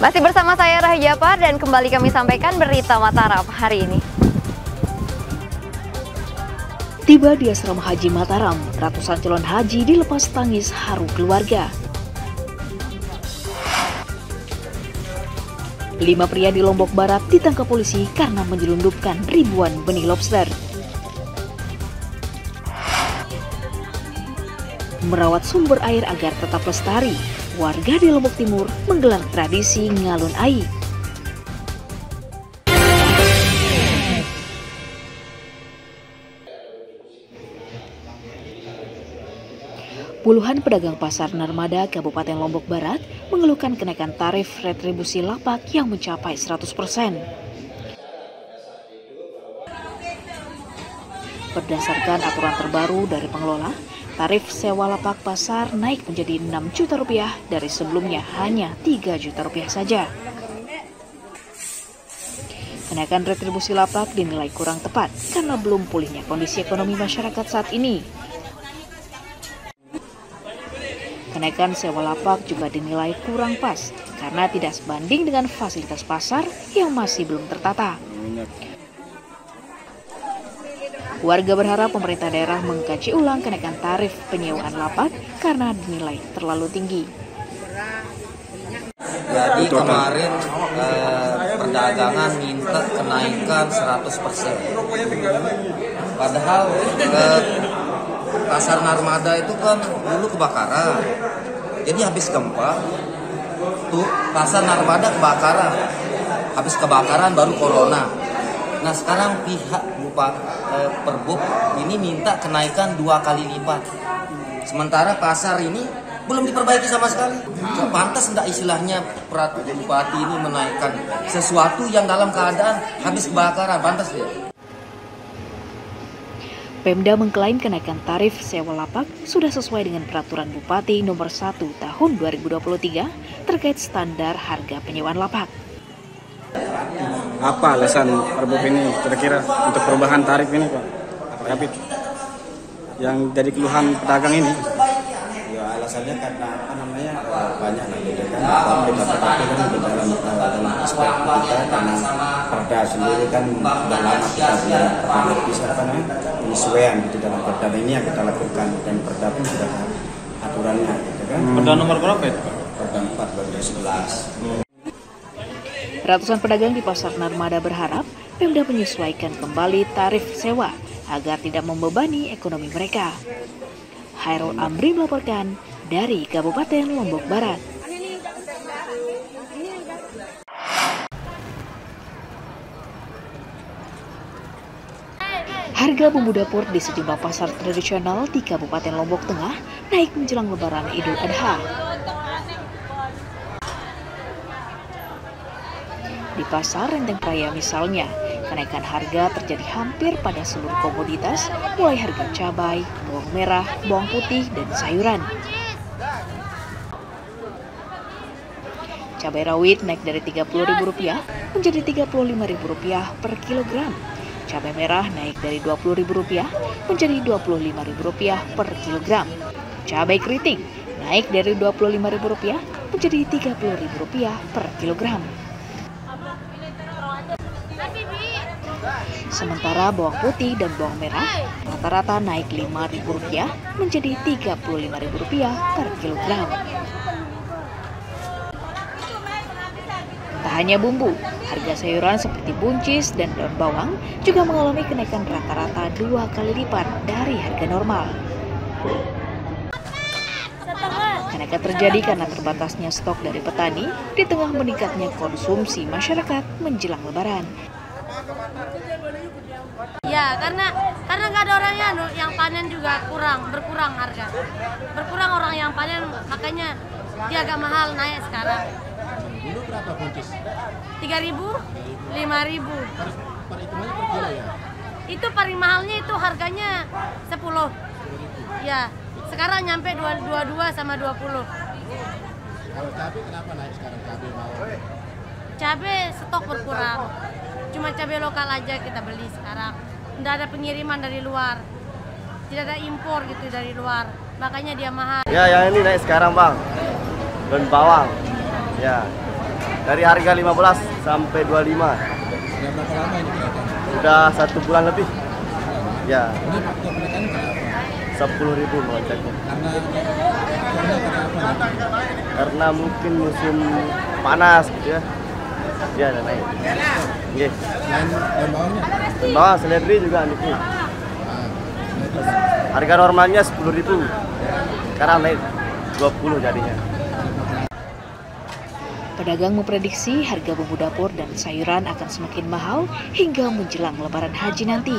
Masih bersama saya Rahya Japar dan kembali kami sampaikan berita Mataram hari ini. Tiba di asrama haji Mataram, ratusan calon haji dilepas tangis haru keluarga. 5 pria di Lombok Barat ditangkap polisi karena menyelundupkan ribuan benih lobster. Merawat sumber air agar tetap lestari, warga di Lombok Timur menggelar tradisi ngalun ai. Puluhan pedagang pasar Narmada, Kabupaten Lombok Barat mengeluhkan kenaikan tarif retribusi lapak yang mencapai 100%. Berdasarkan aturan terbaru dari pengelola, tarif sewa lapak pasar naik menjadi 6 juta rupiah dari sebelumnya hanya 3 juta rupiah saja. Kenaikan retribusi lapak dinilai kurang tepat karena belum pulihnya kondisi ekonomi masyarakat saat ini. Kenaikan sewa lapak juga dinilai kurang pas karena tidak sebanding dengan fasilitas pasar yang masih belum tertata. Warga berharap pemerintah daerah mengkaji ulang kenaikan tarif penyewaan lapak karena dinilai terlalu tinggi. Jadi kemarin perdagangan minta kenaikan 100%. Padahal pasar Narmada itu kan dulu kebakaran. Jadi habis gempa tuh pasar Narmada kebakaran. Habis kebakaran baru corona. Nah sekarang pihak Perbuk ini minta kenaikan 2 kali lipat. Sementara pasar ini belum diperbaiki sama sekali. Pantas enggak istilahnya peraturan bupati ini menaikkan sesuatu yang dalam keadaan habis kebakaran, pantas dia. Pemda mengklaim kenaikan tarif sewa lapak sudah sesuai dengan peraturan Bupati nomor 1 tahun 2023 terkait standar harga penyewaan lapak. Apa alasan Perbuk ini kira-kira untuk perubahan tarif ini, Pak? Kapit yang jadi keluhan pedagang ini? Ya alasannya karena banyak nanti kan dalam aspek kita karena perda sendiri kan sudah lama kita belum bisa penyesuaian di dalam perda ini yang kita lakukan dan perda pun sudah aturannya gitu kan. Perda nomor berapa itu, Pak? Perda 4 2011. Ratusan pedagang di pasar Narmada berharap Pemda menyesuaikan kembali tarif sewa agar tidak membebani ekonomi mereka. Hairul Amri melaporkan dari Kabupaten Lombok Barat. Harga bumbu dapur di sejumlah pasar tradisional di Kabupaten Lombok Tengah naik menjelang Lebaran Idul Adha. Di pasar Renteng Raya misalnya, kenaikan harga terjadi hampir pada seluruh komoditas, mulai harga cabai, bawang merah, bawang putih, dan sayuran. Cabai rawit naik dari Rp30.000 menjadi Rp35.000 per kilogram. Cabai merah naik dari Rp20.000 menjadi Rp25.000 per kilogram. Cabai keriting naik dari Rp25.000 menjadi Rp30.000 per kilogram. Sementara bawang putih dan bawang merah rata-rata naik Rp5.000 menjadi Rp35.000 per kilogram. Tak hanya bumbu, harga sayuran seperti buncis dan daun bawang juga mengalami kenaikan rata-rata 2 kali lipat dari harga normal. Kenaikan terjadi karena terbatasnya stok dari petani di tengah meningkatnya konsumsi masyarakat menjelang Lebaran. Ya, karena nggak ada orang yang panen juga berkurang harga. Berkurang orang yang panen, makanya dia agak mahal naik sekarang. Dulu berapa buncis? 3.000, 5.000. Per hitungannya per kilo ya? Itu paling mahalnya itu harganya 10. Ya, sekarang nyampe 22 sama 20. Kalau cabai kenapa naik sekarang cabai bawang? Cabai stok berkurang. Cuma cabai lokal aja kita beli sekarang. Nggak ada pengiriman dari luar, tidak ada impor gitu dari luar, makanya dia mahal. Ya, yang ini naik sekarang, Bang. Dan bawang. Ya. Dari harga 15 sampai 25. Sudah berapa lama ini kenaikan? Udah 1 bulan lebih. Ya, Ini faktor kenaikan kenapa? 10.000 lonjaknya. Karena apa? Karena mungkin musim panas gitu ya. Dia ada naik. Nggih. Selain daun bawangnya? Bawang seledri juga niki. Harga normalnya 10.000. Sekarang naik 20 jadinya. Pedagang memprediksi harga bumbu dapur dan sayuran akan semakin mahal hingga menjelang Lebaran Haji nanti.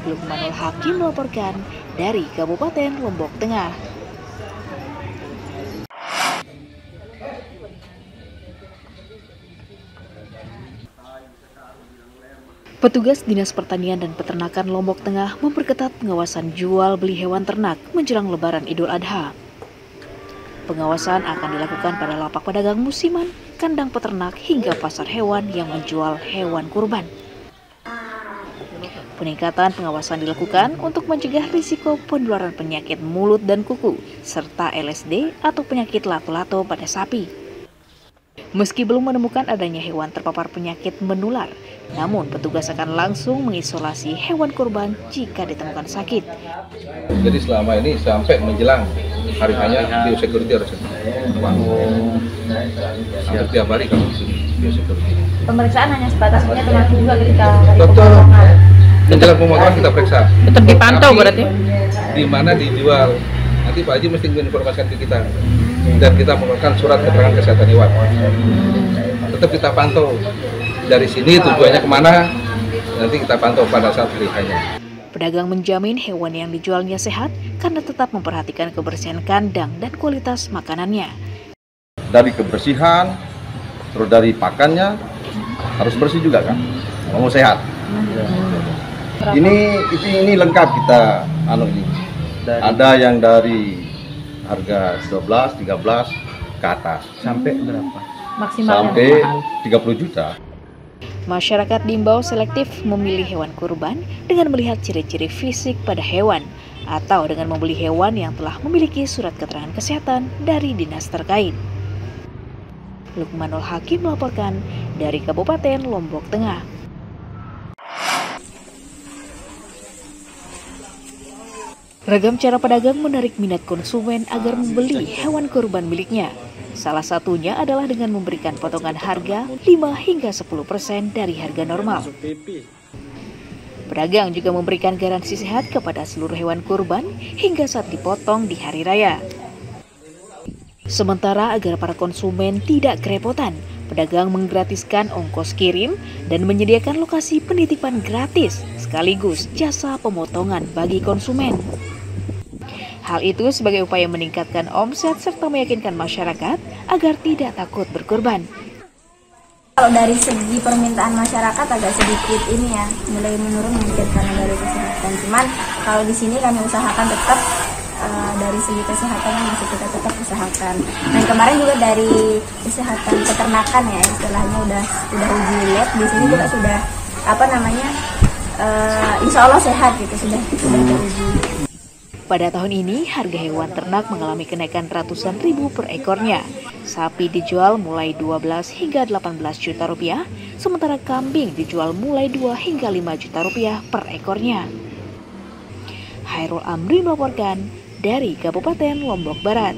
Lukmanul Hakim melaporkan dari Kabupaten Lombok Tengah. Petugas Dinas Pertanian dan Peternakan Lombok Tengah memperketat pengawasan jual beli hewan ternak menjelang Lebaran Idul Adha. Pengawasan akan dilakukan pada lapak pedagang musiman, kandang peternak hingga pasar hewan yang menjual hewan kurban. Peningkatan pengawasan dilakukan untuk mencegah risiko penularan penyakit mulut dan kuku, serta LSD atau penyakit lato-lato pada sapi. Meski belum menemukan adanya hewan terpapar penyakit menular, namun petugas akan langsung mengisolasi hewan kurban jika ditemukan sakit. Jadi selama ini sampai menjelang hari hanya biosecurity harus hampir tiap hari kalau di sini biosecurity. Pemeriksaan hanya sebatas ini termasuk juga ketika betul. Menjelang pemotongan kita periksa. Tetap dipantau berarti? Di mana dijual. Nanti Pak Haji mesti menginformasikan ke kita. Dan kita mengeluarkan surat keterangan kesehatan hewan. Tetap kita pantau. Dari sini tujuannya kemana, nanti kita pantau pada saat pilihannya. Pedagang menjamin hewan yang dijualnya sehat karena tetap memperhatikan kebersihan kandang dan kualitas makanannya. Dari kebersihan, terus dari pakannya harus bersih juga kan, mau sehat. Ini lengkap kita ini. Ada yang dari harga 12, 13 ke atas. Sampai berapa? Maksimal sampai 30 juta. Masyarakat diimbau selektif memilih hewan kurban dengan melihat ciri-ciri fisik pada hewan atau dengan membeli hewan yang telah memiliki surat keterangan kesehatan dari dinas terkait. Lukmanul Hakim melaporkan dari Kabupaten Lombok Tengah. Ragam cara pedagang menarik minat konsumen agar membeli hewan kurban miliknya. Salah satunya adalah dengan memberikan potongan harga 5 hingga 10% dari harga normal. Pedagang juga memberikan garansi sehat kepada seluruh hewan kurban hingga saat dipotong di hari raya. Sementara agar para konsumen tidak kerepotan, pedagang menggratiskan ongkos kirim dan menyediakan lokasi penitipan gratis sekaligus jasa pemotongan bagi konsumen. Hal itu sebagai upaya meningkatkan omset serta meyakinkan masyarakat agar tidak takut berkurban. Kalau dari segi permintaan masyarakat agak sedikit ini ya, mulai menurun mungkin karena dari kesehatan. Cuman kalau di sini kami usahakan tetap dari segi kesehatannya masih kita tetap usahakan. Dan kemarin juga dari kesehatan peternakan ya, istilahnya udah uji lab di sini juga sudah insya Allah sehat gitu, sudah teruji. Pada tahun ini, harga hewan ternak mengalami kenaikan ratusan ribu per ekornya. Sapi dijual mulai 12 hingga 18 juta rupiah, sementara kambing dijual mulai 2 hingga 5 juta rupiah per ekornya. Hairul Amri melaporkan dari Kabupaten Lombok Barat.